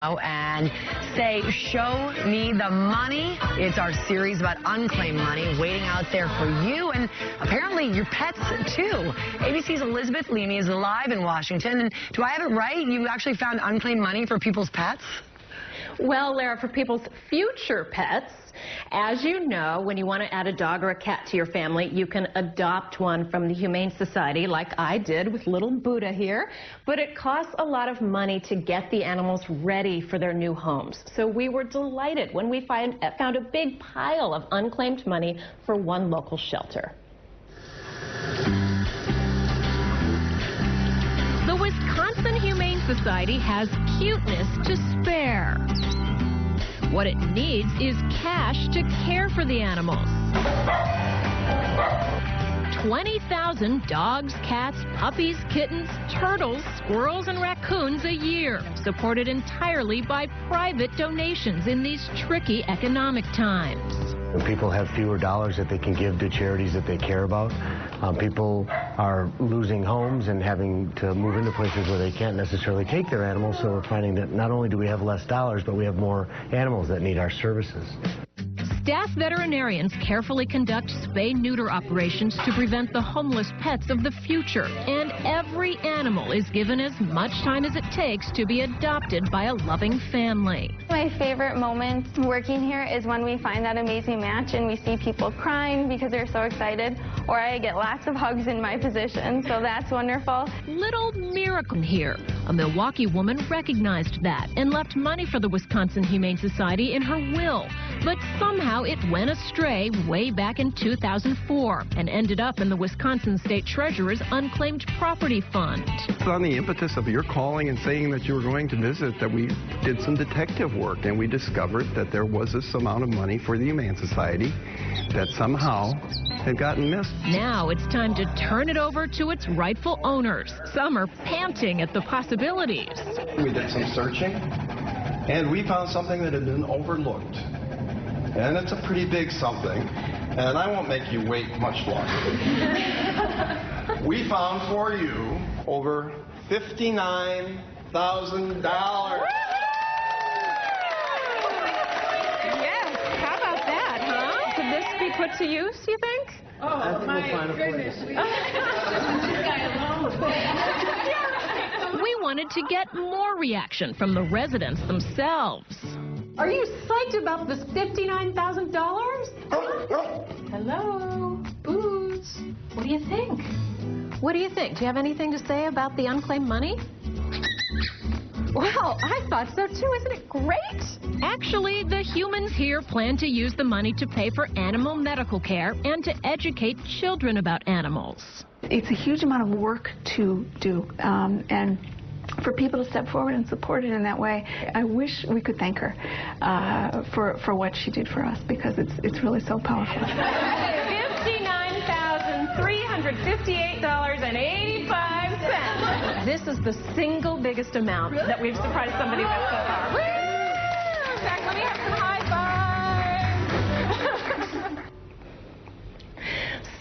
And say, show me the money. It's our series about unclaimed money waiting out there for you and apparently your pets, too. ABC's Elizabeth Leamy is live in Washington. And do I have it right? You actually found unclaimed money for people's pets? Well, Lara, for people's future pets, as you know, when you want to add a dog or a cat to your family, you can adopt one from the Humane Society, like I did with little Buddha here. But it costs a lot of money to get the animals ready for their new homes. So we were delighted when we found a big pile of unclaimed money for one local shelter. The Wisconsin Humane Society has cuteness to spare. What it needs is cash to care for the animals. 20,000 dogs, cats, puppies, kittens, turtles, squirrels, and raccoons a year, supported entirely by private donations in these tricky economic times. When people have fewer dollars that they can give to charities that they care about, people are losing homes and having to move into places where they can't necessarily take their animals, so we're finding that not only do we have less dollars, but we have more animals that need our services. Staff veterinarians carefully conduct spay-neuter operations to prevent the homeless pets of the future. And every animal is given as much time as it takes to be adopted by a loving family. My favorite moment working here is when we find that amazing match and we see people crying because they're so excited, or I get lots of hugs in my position, so that's wonderful. Little miracle here. A Milwaukee woman recognized that and left money for the Wisconsin Humane Society in her will. But somehow it went astray way back in 2004 and ended up in the Wisconsin State Treasurer's Unclaimed Property Fund. It's on the impetus of your calling and saying that you were going to visit that we did some detective work, and we discovered that there was this amount of money for the Humane Society that somehow had gotten missed. Now it's time to turn it over to its rightful owners. Some are panting at the possibilities. We did some searching, and we found something that had been overlooked. And it's a pretty big something, and I won't make you wait much longer. We found for you over $59,000. Yes, how about that, huh? Could this be put to use, you think? Oh, my goodness. We wanted to get more reaction from the residents themselves. Are you psyched about this $59,000? Hello, Booze. What do you think? What do you think? Do you have anything to say about the unclaimed money? Well, I thought so too. Isn't it great? Actually, the humans here plan to use the money to pay for animal medical care and to educate children about animals. It's a huge amount of work to do, and for people to step forward and support it in that way, I wish we could thank her for what she did for us, because it's really so powerful. $59,358.85. This is the single biggest amount that we've surprised somebody with so far. Woo! In fact, let me have some high fives.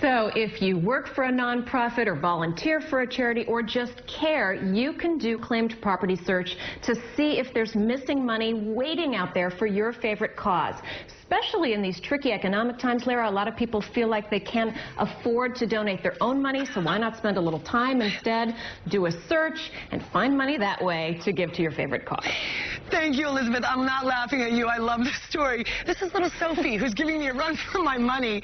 So if you work for a nonprofit or volunteer for a charity or just care, you can do claimed property search to see if there's missing money waiting out there for your favorite cause. Especially in these tricky economic times, Lara, a lot of people feel like they can't afford to donate their own money, so why not spend a little time instead, do a search, and find money that way to give to your favorite cause. Thank you, Elizabeth. I'm not laughing at you. I love this story. This is little Sophie, who's giving me a run for my money.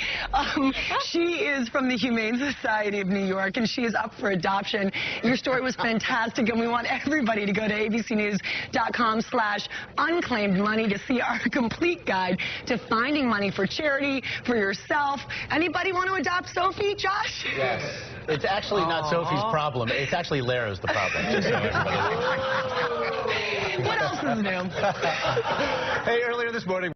She is from the Humane Society of New York, and she is up for adoption. Your story was fantastic, and we want everybody to go to abcnews.com/unclaimed money to see our complete guide to finding money for charity, for yourself. Anybody want to adopt Sophie, Josh? Yes. It's actually not Sophie's problem. It's actually Lara's the problem. Just so everybody knows. What else is new? Hey, earlier this morning,